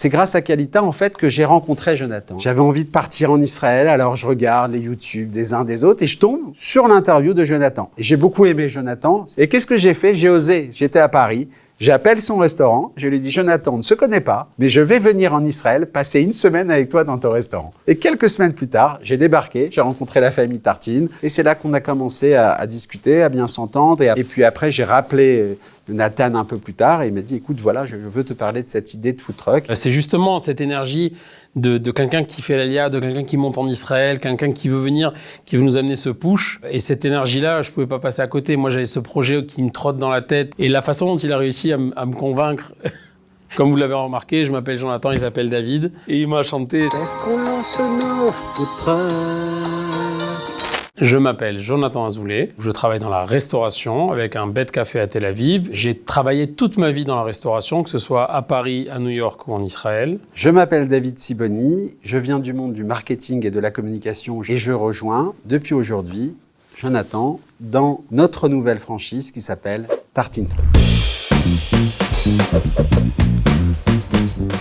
C'est grâce à Qualita, en fait, que j'ai rencontré Jonathan. J'avais envie de partir en Israël, alors je regarde les YouTube des uns des autres et je tombe sur l'interview de Jonathan. Et j'ai beaucoup aimé Jonathan. Et qu'est-ce que j'ai fait? J'ai osé. J'étais à Paris. J'appelle son restaurant, je lui dis « Jonathan, on ne se connaît pas, mais je vais venir en Israël passer une semaine avec toi dans ton restaurant. » Et quelques semaines plus tard, j'ai débarqué, j'ai rencontré la famille Tartine, et c'est là qu'on a commencé à discuter, à bien s'entendre. Et puis après, j'ai rappelé Nathan un peu plus tard, et il m'a dit « Écoute, voilà, je veux te parler de cette idée de food truck. » C'est justement cette énergie de quelqu'un qui fait l'Alia, de quelqu'un qui monte en Israël, quelqu'un qui veut venir, qui veut nous amener ce push. Et cette énergie-là, je pouvais pas passer à côté. Moi, j'avais ce projet qui me trotte dans la tête. Et la façon dont il a réussi à me convaincre, comme vous l'avez remarqué, je m'appelle Jonathan, il s'appelle David. Et il m'a chanté « Est-ce qu'on lance nos food trucks ?» Je m'appelle Jonathan Azoulay, je travaille dans la restauration avec un bed café à Tel Aviv. J'ai travaillé toute ma vie dans la restauration, que ce soit à Paris, à New York ou en Israël. Je m'appelle David Sibony, je viens du monde du marketing et de la communication et je rejoins depuis aujourd'hui Jonathan dans notre nouvelle franchise qui s'appelle Tartine Truck.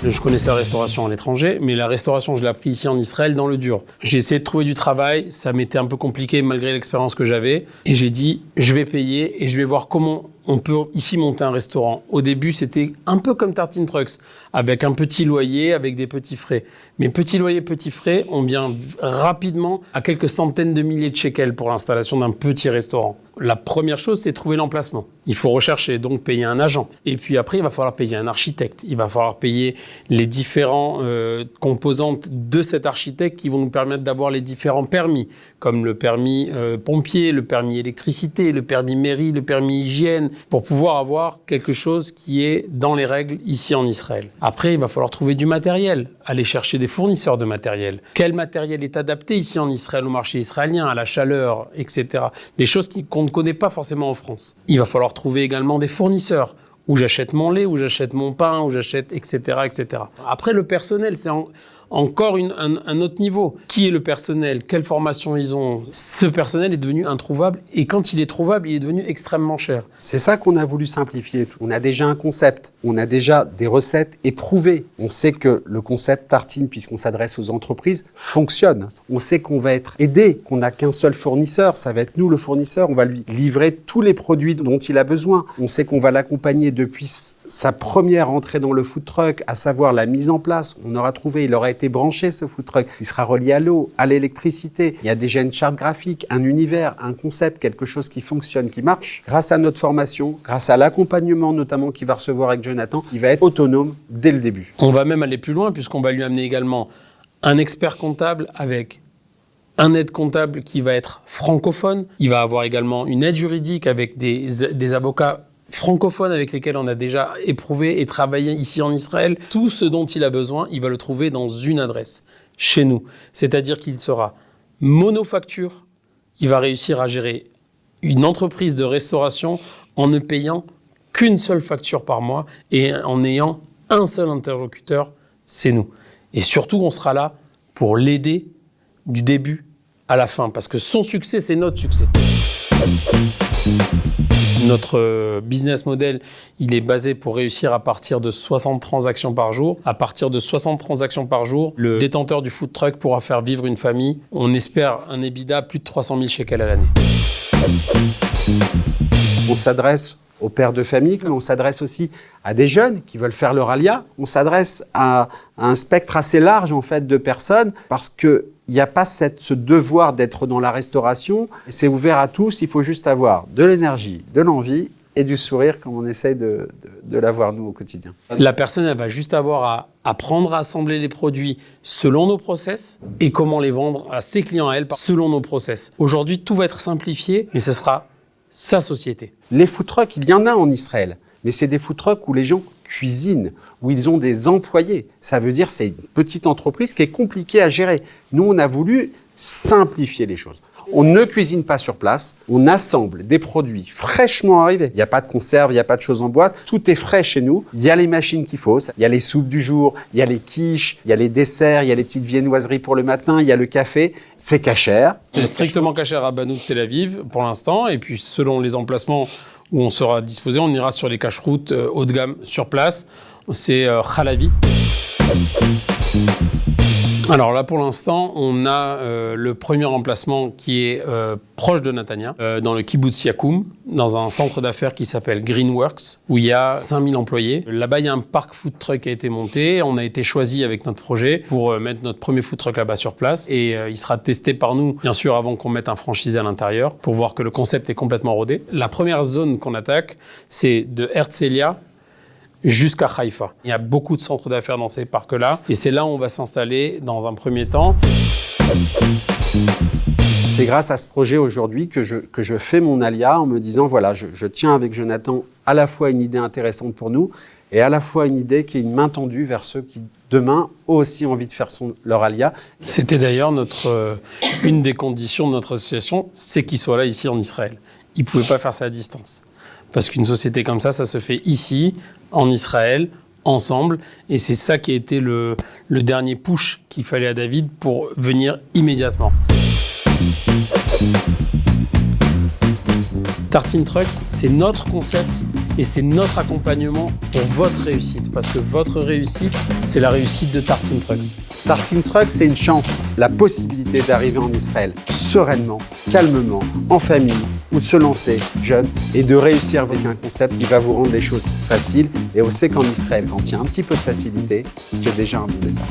Je connaissais la restauration à l'étranger, mais la restauration, je l'ai appris ici en Israël dans le dur. J'ai essayé de trouver du travail, ça m'était un peu compliqué malgré l'expérience que j'avais. Et j'ai dit, je vais payer et je vais voir comment on peut ici monter un restaurant. Au début, c'était un peu comme Tartine Trucks, avec un petit loyer, avec des petits frais. Mais petit loyer, petits frais, on vient rapidement à quelques centaines de milliers de shekels pour l'installation d'un petit restaurant. La première chose, c'est trouver l'emplacement. Il faut rechercher, donc payer un agent. Et puis après, il va falloir payer un architecte. Il va falloir payer les différentes composantes de cet architecte qui vont nous permettre d'avoir les différents permis, comme le permis pompier, le permis électricité, le permis mairie, le permis hygiène, pour pouvoir avoir quelque chose qui est dans les règles ici en Israël. Après, il va falloir trouver du matériel, aller chercher des fournisseurs de matériel. Quel matériel est adapté ici en Israël, au marché israélien, à la chaleur, etc. Des choses qu'on ne connaît pas forcément en France. Il va falloir trouver également des fournisseurs, où j'achète mon lait, où j'achète mon pain, où j'achète, etc., etc. Après, le personnel, c'est encore un autre niveau. Qui est le personnel? Quelle formation ils ont? Ce personnel est devenu introuvable et quand il est trouvable, il est devenu extrêmement cher. C'est ça qu'on a voulu simplifier. On a déjà un concept, on a déjà des recettes éprouvées. On sait que le concept tartine, puisqu'on s'adresse aux entreprises, fonctionne. On sait qu'on va être aidé, qu'on n'a qu'un seul fournisseur. Ça va être nous le fournisseur. On va lui livrer tous les produits dont il a besoin. On sait qu'on va l'accompagner depuis sa première entrée dans le food truck, à savoir la mise en place. On aura trouvé, il aura été branché ce food truck, il sera relié à l'eau, à l'électricité. Il y a déjà une charte graphique, un univers, un concept, quelque chose qui fonctionne, qui marche. Grâce à notre formation, grâce à l'accompagnement notamment qu'il va recevoir avec Jonathan, il va être autonome dès le début. On va même aller plus loin puisqu'on va lui amener également un expert comptable avec un aide comptable qui va être francophone. Il va avoir également une aide juridique avec des avocats francophones avec lesquels on a déjà éprouvé et travaillé ici en Israël. Tout ce dont il a besoin, il va le trouver dans une adresse, chez nous. C'est-à-dire qu'il sera monofacture, il va réussir à gérer une entreprise de restauration en ne payant qu'une seule facture par mois et en ayant un seul interlocuteur, c'est nous. Et surtout, on sera là pour l'aider du début à la fin, parce que son succès, c'est notre succès. Notre business model, il est basé pour réussir à partir de 60 transactions par jour. À partir de 60 transactions par jour, le détenteur du food truck pourra faire vivre une famille. On espère un EBITDA plus de 300 000 shekels à l'année. On s'adresse aux pères de famille, on s'adresse aussi à des jeunes qui veulent faire leur alia. On s'adresse à un spectre assez large en fait de personnes parce que il n'y a pas ce devoir d'être dans la restauration. C'est ouvert à tous, il faut juste avoir de l'énergie, de l'envie et du sourire comme on essaye de l'avoir nous au quotidien. La personne, elle va juste avoir à apprendre à assembler les produits selon nos process et comment les vendre à ses clients à elle selon nos process. Aujourd'hui, tout va être simplifié, mais ce sera sa société. Les food trucks, il y en a en Israël, mais c'est des food trucks où les gens cuisinent, où ils ont des employés. Ça veut dire que c'est une petite entreprise qui est compliquée à gérer. Nous, on a voulu simplifier les choses. On ne cuisine pas sur place, on assemble des produits fraîchement arrivés. Il n'y a pas de conserve, il n'y a pas de choses en boîte, tout est frais chez nous. Il y a les machines qu'il faut, il y a les soupes du jour, il y a les quiches, il y a les desserts, il y a les petites viennoiseries pour le matin, il y a le café. C'est cachère. C'est strictement cachère à Banout Tel Aviv pour l'instant, et puis selon les emplacements où on sera disposé, on ira sur les cache-routes haut de gamme sur place. C'est Halavi. Alors là, pour l'instant, on a le premier emplacement qui est proche de Natania, dans le kibbutz Yakoum, dans un centre d'affaires qui s'appelle Greenworks, où il y a 5000 employés. Là-bas, il y a un parc food truck qui a été monté. On a été choisi avec notre projet pour mettre notre premier food truck là-bas sur place. Et il sera testé par nous, bien sûr, avant qu'on mette un franchisé à l'intérieur, pour voir que le concept est complètement rodé. La première zone qu'on attaque, c'est de Herzliya jusqu'à Haïfa. Il y a beaucoup de centres d'affaires dans ces parcs-là, et c'est là où on va s'installer dans un premier temps. C'est grâce à ce projet aujourd'hui que je fais mon alia en me disant, voilà, je tiens avec Jonathan à la fois une idée intéressante pour nous, et à la fois une idée qui est une main tendue vers ceux qui, demain, ont aussi envie de faire leur alia. C'était d'ailleurs une des conditions de notre association, c'est qu'il soit là, ici, en Israël. Il ne pouvait pas faire ça à distance. Parce qu'une société comme ça se fait ici, en Israël, ensemble. Et c'est ça qui a été le dernier push qu'il fallait à David pour venir immédiatement. Tartine Trucks, c'est notre concept et c'est notre accompagnement pour votre réussite. Parce que votre réussite, c'est la réussite de Tartine Trucks. Tartine Trucks, c'est une chance, la possibilité d'arriver en Israël sereinement, calmement, en famille, ou de se lancer jeune et de réussir avec un concept qui va vous rendre les choses faciles. Et on sait qu'en Israël, quand il y a un petit peu de facilité, c'est déjà un bon départ.